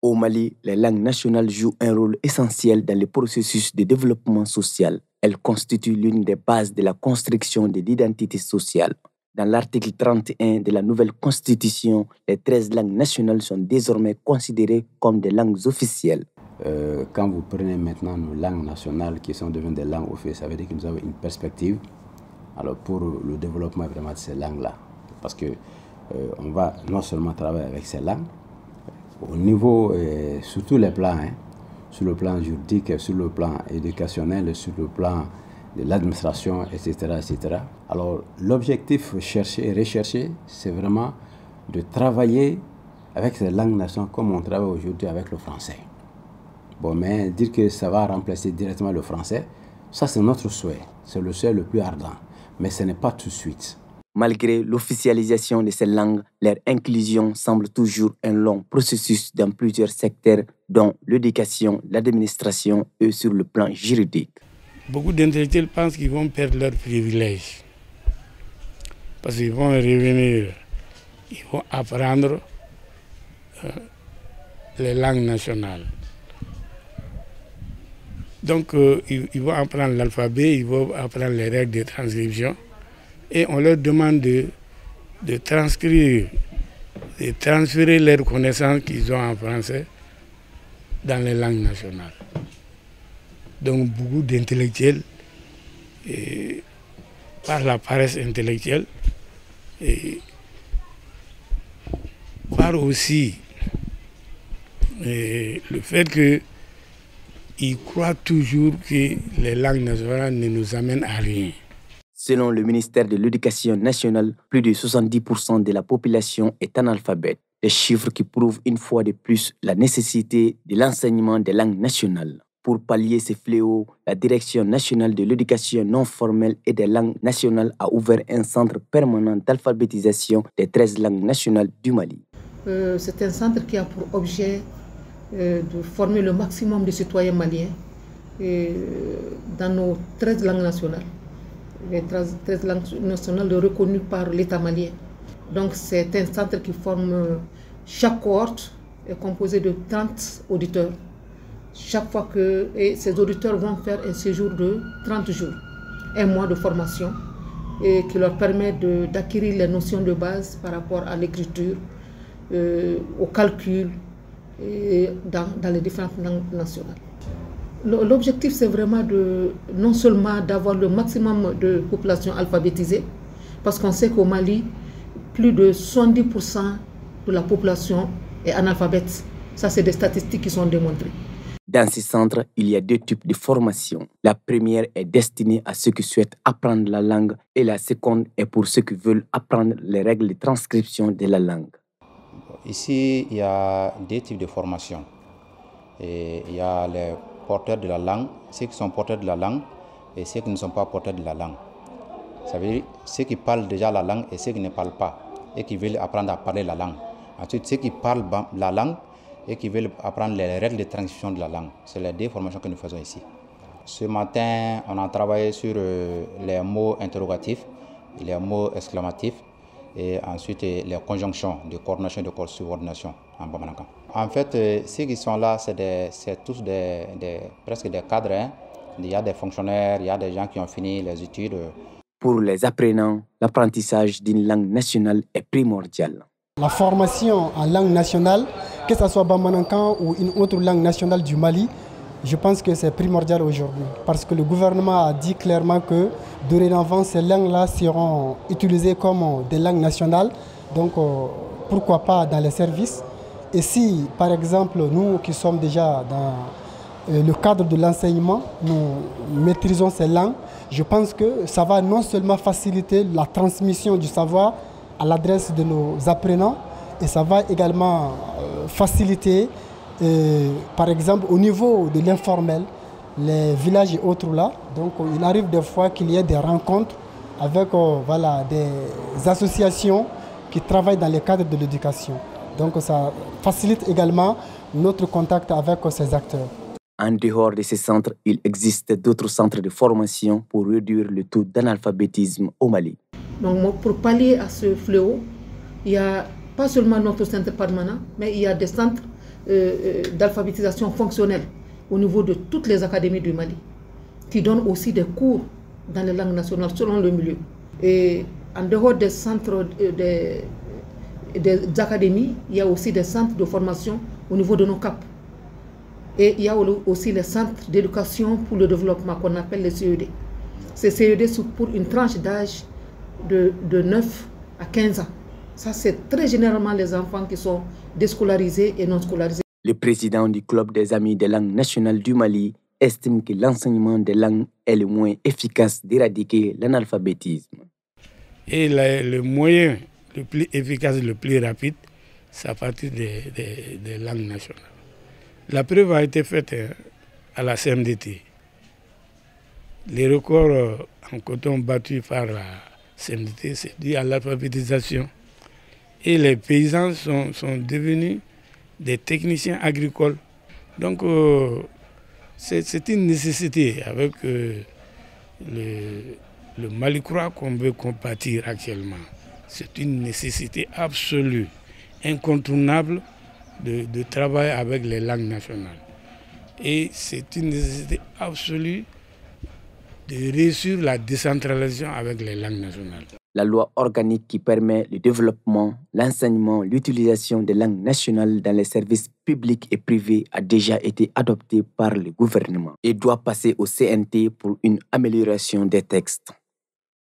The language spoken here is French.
Au Mali, les langues nationales jouent un rôle essentiel dans le processus de développement social. Elles constituent l'une des bases de la construction de l'identité sociale. Dans l'article 31 de la nouvelle constitution, les 13 langues nationales sont désormais considérées comme des langues officielles. Quand vous prenez maintenant nos langues nationales qui sont devenues des langues officielles, ça veut dire que nous avons une perspective alors pour le développement vraiment de ces langues-là. Parce que on va non seulement travailler avec ces langues, au niveau, sur tous les plans, sur le plan juridique, sur le plan éducationnel, sur le plan de l'administration, etc., etc. Alors, l'objectif cherché et recherché, c'est vraiment de travailler avec ces langues nationales comme on travaille aujourd'hui avec le français. Bon, mais dire que ça va remplacer directement le français, ça c'est notre souhait. C'est le souhait le plus ardent. Mais ce n'est pas tout de suite. Malgré l'officialisation de ces langues, leur inclusion semble toujours un long processus dans plusieurs secteurs, dont l'éducation, l'administration et sur le plan juridique. Beaucoup d'intellectuels pensent qu'ils vont perdre leurs privilèges. Parce qu'ils vont revenir, ils vont apprendre les langues nationales. Donc, ils vont apprendre l'alphabet, ils vont apprendre les règles de transcription. Et on leur demande de transcrire, de transférer leurs connaissances qu'ils ont en français dans les langues nationales. Donc beaucoup d'intellectuels, par la paresse intellectuelle, et par aussi le fait qu'ils croient toujours que les langues nationales ne nous amènent à rien. Selon le ministère de l'Éducation nationale, plus de 70% de la population est analphabète. Des chiffres qui prouvent une fois de plus la nécessité de l'enseignement des langues nationales. Pour pallier ces fléaux, la Direction nationale de l'éducation non formelle et des langues nationales a ouvert un centre permanent d'alphabétisation des 13 langues nationales du Mali. C'est un centre qui a pour objet de former le maximum de citoyens maliens dans nos 13 langues nationales. Les 13 langues nationales reconnues par l'État malien. Donc c'est un centre qui forme, chaque cohorte est composée de 30 auditeurs. Chaque fois que ces auditeurs vont faire un séjour de 30 jours, un mois de formation, et qui leur permet d'acquérir les notions de base par rapport à l'écriture, au calcul, dans les différentes langues nationales. L'objectif, c'est vraiment non seulement d'avoir le maximum de population alphabétisée, parce qu'on sait qu'au Mali, plus de 70% de la population est analphabète. Ça, c'est des statistiques qui sont démontrées. Dans ce centre, il y a deux types de formation. La première est destinée à ceux qui souhaitent apprendre la langue et la seconde est pour ceux qui veulent apprendre les règles de transcription de la langue. Ici, il y a deux types de formation. Et il y a les porteurs de la langue, ceux qui sont porteurs de la langue et ceux qui ne sont pas porteurs de la langue. Ça veut dire ceux qui parlent déjà la langue et ceux qui ne parlent pas et qui veulent apprendre à parler la langue. Ensuite, ceux qui parlent la langue et qui veulent apprendre les règles de transcription de la langue. C'est les deux formations que nous faisons ici. Ce matin, on a travaillé sur les mots interrogatifs, les mots exclamatifs et ensuite les conjonctions de coordination et de subordination en Bamanankan. En fait, ceux qui sont là, c'est tous presque des cadres. Il y a des fonctionnaires, il y a des gens qui ont fini les études. Pour les apprenants, l'apprentissage d'une langue nationale est primordial. La formation en langue nationale, que ce soit Bamanankan ou une autre langue nationale du Mali, je pense que c'est primordial aujourd'hui. Parce que le gouvernement a dit clairement que dorénavant, ces langues-là seront utilisées comme des langues nationales. Donc, pourquoi pas dans les services. Et si, par exemple, nous qui sommes déjà dans le cadre de l'enseignement, nous maîtrisons ces langues, je pense que ça va non seulement faciliter la transmission du savoir à l'adresse de nos apprenants, et ça va également faciliter, par exemple, au niveau de l'informel, les villages et autres là. Donc, il arrive des fois qu'il y ait des rencontres avec des associations qui travaillent dans le cadre de l'éducation. Donc, ça facilite également notre contact avec ces acteurs. En dehors de ces centres, il existe d'autres centres de formation pour réduire le taux d'analphabétisme au Mali. Donc, pour pallier à ce fléau, il y a pas seulement notre centre permanent, mais il y a des centres d'alphabétisation fonctionnelle au niveau de toutes les académies du Mali, qui donnent aussi des cours dans les langues nationales selon le milieu. Et en dehors des centres des académies, il y a aussi des centres de formation au niveau de nos CAP. Et il y a aussi les centres d'éducation pour le développement qu'on appelle les CED. Ces CED sont pour une tranche d'âge de 9 à 15 ans. Ça, c'est très généralement les enfants qui sont déscolarisés et non scolarisés. Le président du Club des Amis des langues nationales du Mali estime que l'enseignement des langues est le moyen efficace d'éradiquer l'analphabétisme. Et le moyen le plus efficace, le plus rapide, c'est à partir des langues nationales. La preuve a été faite à la CMDT. Les records en coton battus par la CMDT, c'est dû à l'alphabétisation. Et les paysans sont devenus des techniciens agricoles. Donc, c'est une nécessité avec le Mali croix qu'on veut compatir actuellement. C'est une nécessité absolue, incontournable de travailler avec les langues nationales. Et c'est une nécessité absolue de réussir la décentralisation avec les langues nationales. La loi organique qui permet le développement, l'enseignement, l'utilisation des langues nationales dans les services publics et privés a déjà été adoptée par le gouvernement et doit passer au CNT pour une amélioration des textes.